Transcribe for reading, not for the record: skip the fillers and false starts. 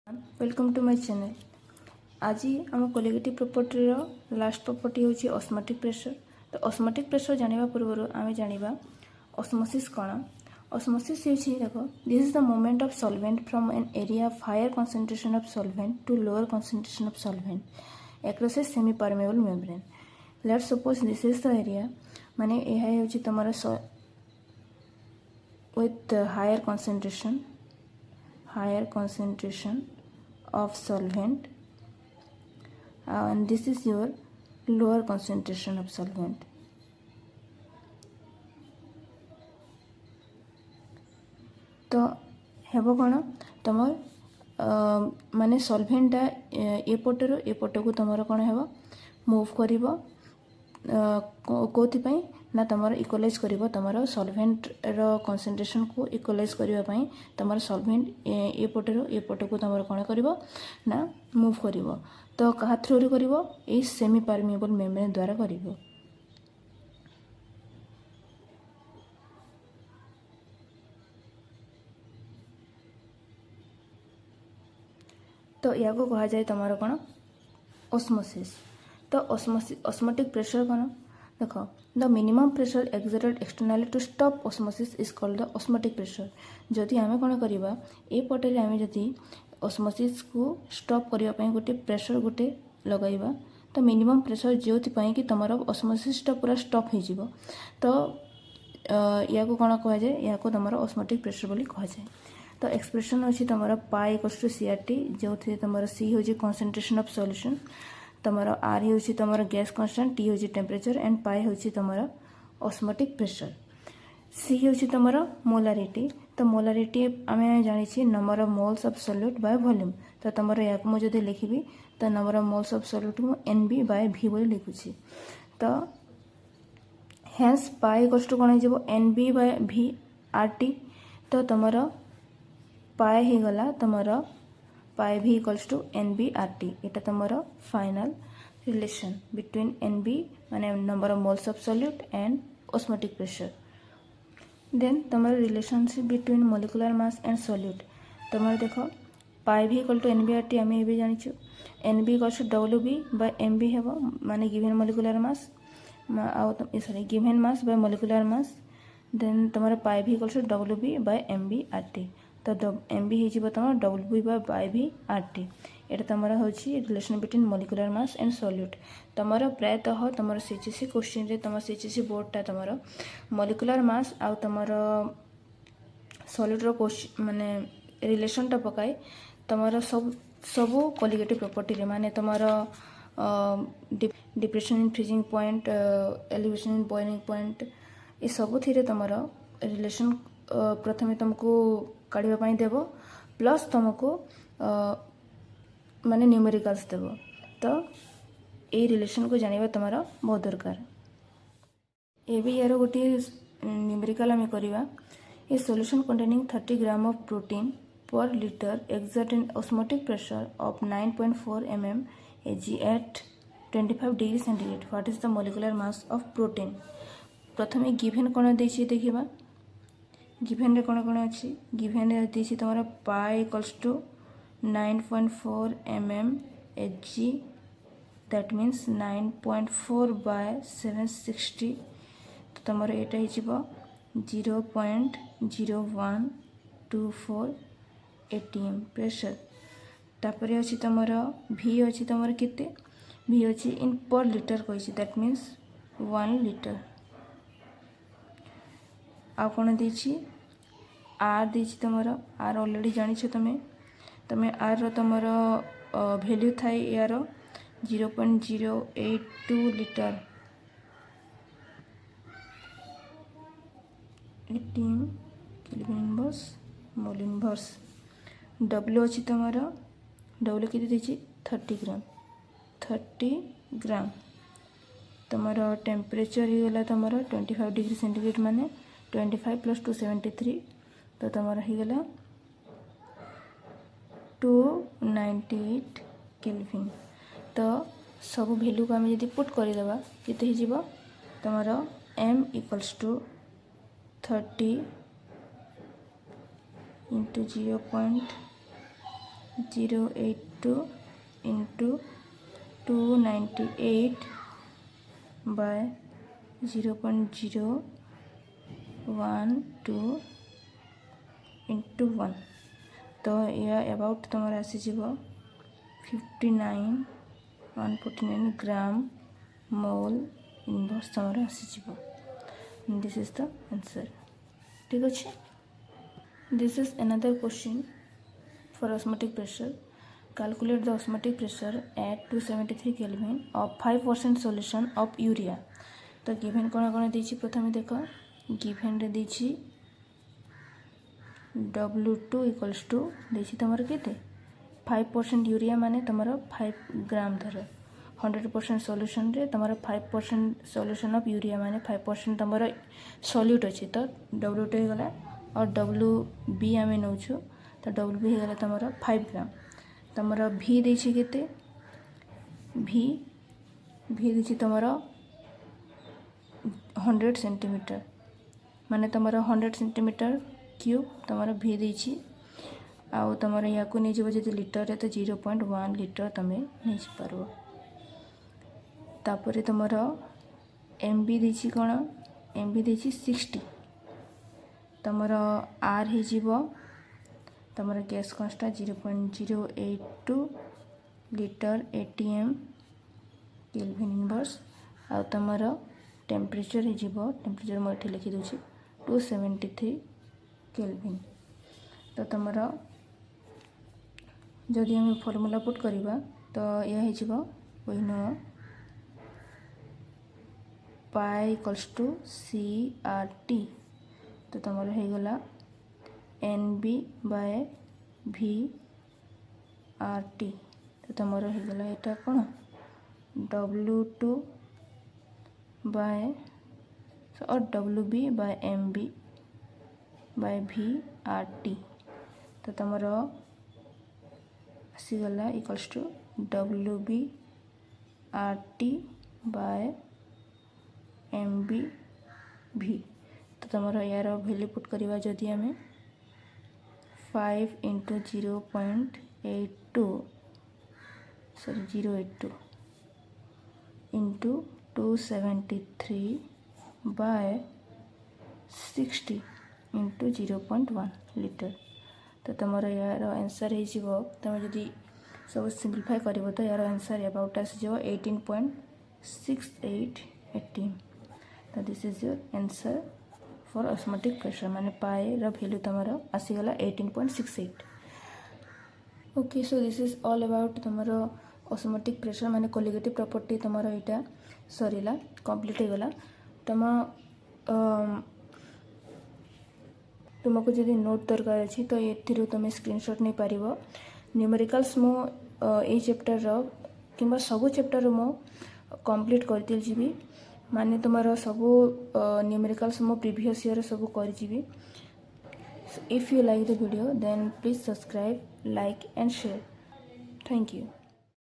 Welcome to my channel. आज आम colligative property last property होची ऑस्मोटिक प्रेशर। तो ऑस्मोटिक प्रेशर जानिबा पूर्व आम जानिबा ऑस्मोसिस कौन। ऑस्मोसिस होची देखो this is the movement of solvent from an area of higher concentration of solvent to lower concentration of solvent across a semi permeable membrane. Let's suppose this is the area माने यह होची तमरा with higher concentration of solvent and this is your lower concentration of solvent. तो हेबो कौन तुम माने सॉल्वेंटा एपटर एपटू तुम कौन हेबो मूव करिवो कोथि ना तुम इक्वलाइज कर तुम सॉल्वेंट रो कंसंट्रेशन को इक्वलाइज करने तुम सॉल्वेंट एपटर एपट को तुम कौन कर ना मूव कर तो क्या थ्रू कर सेमी परमेबल मेम्ब्रेन द्वारा कर। तो या को कहा जाए तुम कौन ऑस्मोसिस। तो ऑस्मोटिक प्रेशर कौन देखो the minimum pressure exerted externally to stop osmosis is called the osmotic pressure. जदि आम कौन करवा ए पटे आम जदि ऑस्मोसिस को स्टॉप करने गोटे प्रेशर गोटे लगाइबा तो मिनिमम प्रेशर जो कि तुम ऑस्मोसिस पूरा स्टॉप हो तो या को कौन कह जाए या को तुम ऑस्मोटिक प्रेशर बोली कह जाए। तो एक्सप्रेशन अच्छी तुम पाई इक्वल्स टू CRT जो तुम C हूँ कंसंट्रेशन ऑफ सॉल्यूशन तुम R हूँ तुम गैस कांस्टेंट T हूँ टेम्परेचर एंड पाई हूँ तुम ऑस्मोटिक प्रेशर। C हूँ तुम मोलारिटी। तो मोलारिटी आम जानी number of moles of solute by volume. तो तुम या मुझे लिखी तो number of moles of solute को NB बाय V बोली लिखुची। तो हेन्स पाई इक्वल्स टू कौन हो NB बाय V RT। तो तुम पाए हो गला तुम पाए V equals to NB RT। यहाँ तुम फाइनल रिलेशन बिटवीन NB माने number of moles of solute and osmotic pressure. Then तुम relationship between molecular mass and solute तुम देखो पाए V equal to NB RT आम ये जानी NB equals to WB by MB हे माने given molecular mass sorry given mass by molecular mass. Then तुम पाए V equals to WB by MB RT। तो MB हो तुम WB बाय V RT। यहाँ तुम हूँ relation between molecular mass and solute. तुम प्रायतः तुम CHC क्वेश्चन तुम CHC बोर्डटा तुम मॉलिक्यूलर मास आ तुम सॉल्यूटर क्वेश्चन माने रिलेशनटा पकाए तुम सब कोलिगेटिव प्रॉपर्टी माने तुम depression in freezing point elevation in boiling point ये सब थी तुम रिलेशन प्रथमे तुमको काढ़ापी देव प्लस तुमको माने न्यूमेरिकल्स देव। तो ये रिलेशन को जानिबा तुम बहुत दरकार। ये भी यार गोटे न्यूमेरिकल आम करवा a solution containing 30 gram of protein per litre exert in osmotic pressure of 9.4 mm Ag at 25 degree centigrade what is the molecular mass of protein. प्रथमे गिवन कौन देखिए देखा गिवन रे कौन कौन अच्छी गिवन रे देसी तुम pi equals to 9.4 mm Hg that means 9.4 by 760। तो तुम यहाँ हो 0.0124 ATM प्रेशर। तापर अच्छी तुम V अच्छी तुम केते V अच्छी इन पर लीटर कही दैट मीन्स 1 लीटर। आ कौन देछि R देछि तुम R ऑलरेडी जानी तुम्हें R तुम वैल्यू थाई यार 0.082 litre ATM kelvin inverse mole inverse. W अच्छी तुम W के देछि 30 ग्राम। तुम टेम्परेचर ही गला तुम 25 डिग्री सेंटीग्रेड माने 25 + 273 तो तुम होगा 298 केल्विन। तो सब वैल्यू को आम जब पुट करदे केते तुम M equals to 30 × 0.0 082 into 298 by 0.012 into 1 तो या अबाउट तुम आसीज 59,149 ग्राम मोल इनवर्स तुम आसीज दिस इज द आंसर ठीक अच्छे this is another question for osmotic pressure calculate the osmotic pressure at 273 Kelvin of 5% solution of urea तो गिवन कौन देछि प्रथम देख गिवन रे देछि W2 इक्वल्स टू देछि तमर केते 5% यूरिया माने तमर 5 ग्राम धर 100% सॉल्यूशन रे तमर 5% सॉल्यूशन ऑफ यूरिया माने 5% तमर सॉल्यूट अछि तो W2 हो गला और WB आमे नउछु तो WB हो गला तमर 5 ग्राम तमर भी देछि केते भी देछि तमर 100 सेंटीमीटर माने तमर 100 सेंटीमीटर क्यूब तमर भी देछि आउ तमर या को नै जब जदि लीटर रे तो 0.1 लीटर तमे नै पारबो तापरे तमर एमबी देछि कोन एमबी देछि 60 तमर आर हे जीवो तमर gas constant 0.082 litre ATM kelvin inverse आ तमर टेम्परेचर हे जीवो टेम्परेचर मैं ये लिखि दूची 273 केल्विन तो तमर जदि हम फॉर्मूला पुट करवा तो यह हे जीवो we know pi equals to CRT तो तमर हे गला NB बाय VRT तो तमर हो गला एटा कोन W2 बाय और WB by MB by VRT तो तमर आसी गला equals to WB RT by MB V तो तमर यार वैल्यू पुट करवा जदि हमें 5 into 0.82 sorry 082 into 273 by 60 into 0.1 litre तो तुम यार आंसर हो तुम जदि सब सिंप्लीफाई कर तो यार आंसर अबाउट आसीज 18.68 ATM तो this is your answer for osmotic pressure माने पाई रो वैल्यू तमरो आसीगला 18.68 okay so this is all about तमरो ऑस्मोटिक प्रेशर माने कोलिगेटिव प्रॉपर्टी तमरो एटा सरीला कंप्लीट हो गला तुमको जदि नोट दरकार अछि तो एथिरु तुम स्क्रीनशॉट नै पारिबो न्यूमेरिकल्स मो ए चैप्टर रो किबा सब चैप्टर मो कंप्लीट कर दिल जीबी माने तुम्हारा सब न्यूमेरिकल्स मो प्रीवियस ईयर सब कर जीबी if you like the video then please subscribe like and share thank you.